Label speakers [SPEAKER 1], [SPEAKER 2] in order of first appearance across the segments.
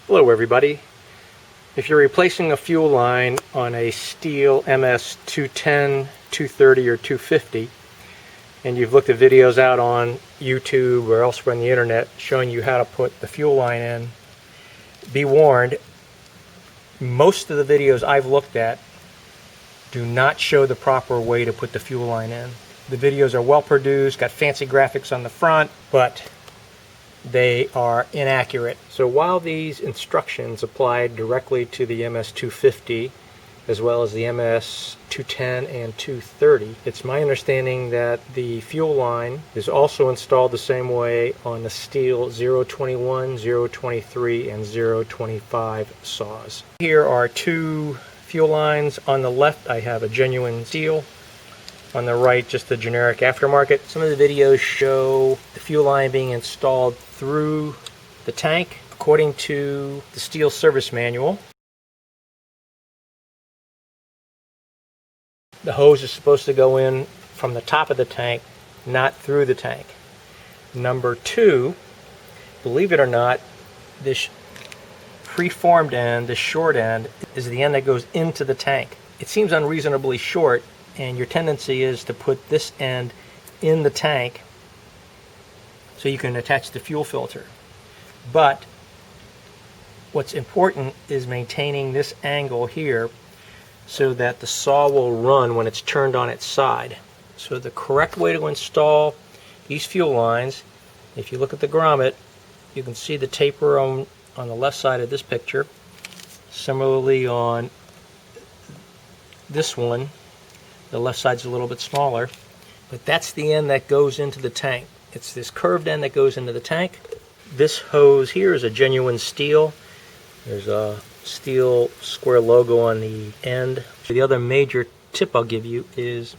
[SPEAKER 1] Hello everybody. If you're replacing a fuel line on a Stihl MS210, 230 or 250 and you've looked at videos out on YouTube or elsewhere on the internet showing you how to put the fuel line in, be warned, most of the videos I've looked at do not show the proper way to put the fuel line in. The videos are well produced, got fancy graphics on the front, but they are inaccurate. So while these instructions apply directly to the MS250 as well as the MS210 and 230, it's my understanding that the fuel line is also installed the same way on the Stihl 021, 023, and 025 saws. Here are two fuel lines. On the left I have a genuine Stihl. On the right, just the generic aftermarket. Some of the videos show the fuel line being installed through the tank. According to the Stihl service manual, the hose is supposed to go in from the top of the tank, not through the tank. Number two, believe it or not, this preformed end, this short end, is the end that goes into the tank. It seems unreasonably short, and your tendency is to put this end in the tank so you can attach the fuel filter. But what's important is maintaining this angle here so that the saw will run when it's turned on its side. So the correct way to install these fuel lines, if you look at the grommet, you can see the taper on the left side of this picture. Similarly on this one, the left side's a little bit smaller, but that's the end that goes into the tank. It's this curved end that goes into the tank. This hose here is a genuine Stihl. There's a Stihl square logo on the end. The other major tip I'll give you is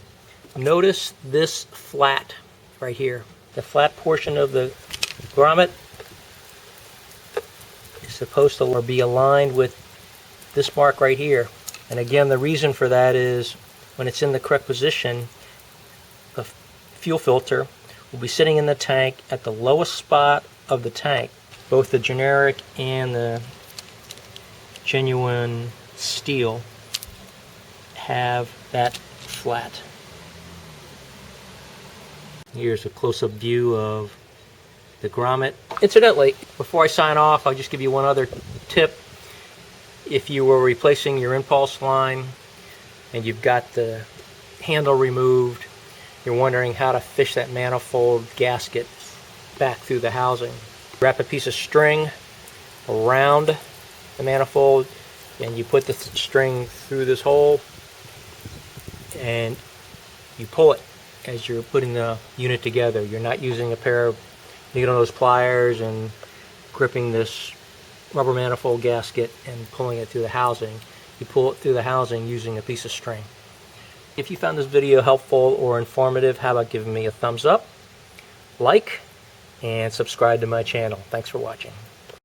[SPEAKER 1] notice this flat right here. The flat portion of the grommet is supposed to be aligned with this mark right here. And again, the reason for that is when it's in the correct position, the fuel filter will be sitting in the tank at the lowest spot of the tank. Both the generic and the genuine Stihl have that flat. Here's a close-up view of the grommet. Incidentally, before I sign off, I'll just give you one other tip. If you were replacing your impulse line and you've got the handle removed, you're wondering how to fish that manifold gasket back through the housing. Wrap a piece of string around the manifold and you put the string through this hole and you pull it as you're putting the unit together. You're not using a pair of needle-nose pliers and gripping this rubber manifold gasket and pulling it through the housing. You pull it through the housing using a piece of string. If you found this video helpful or informative, how about giving me a thumbs up, like, and subscribe to my channel. Thanks for watching.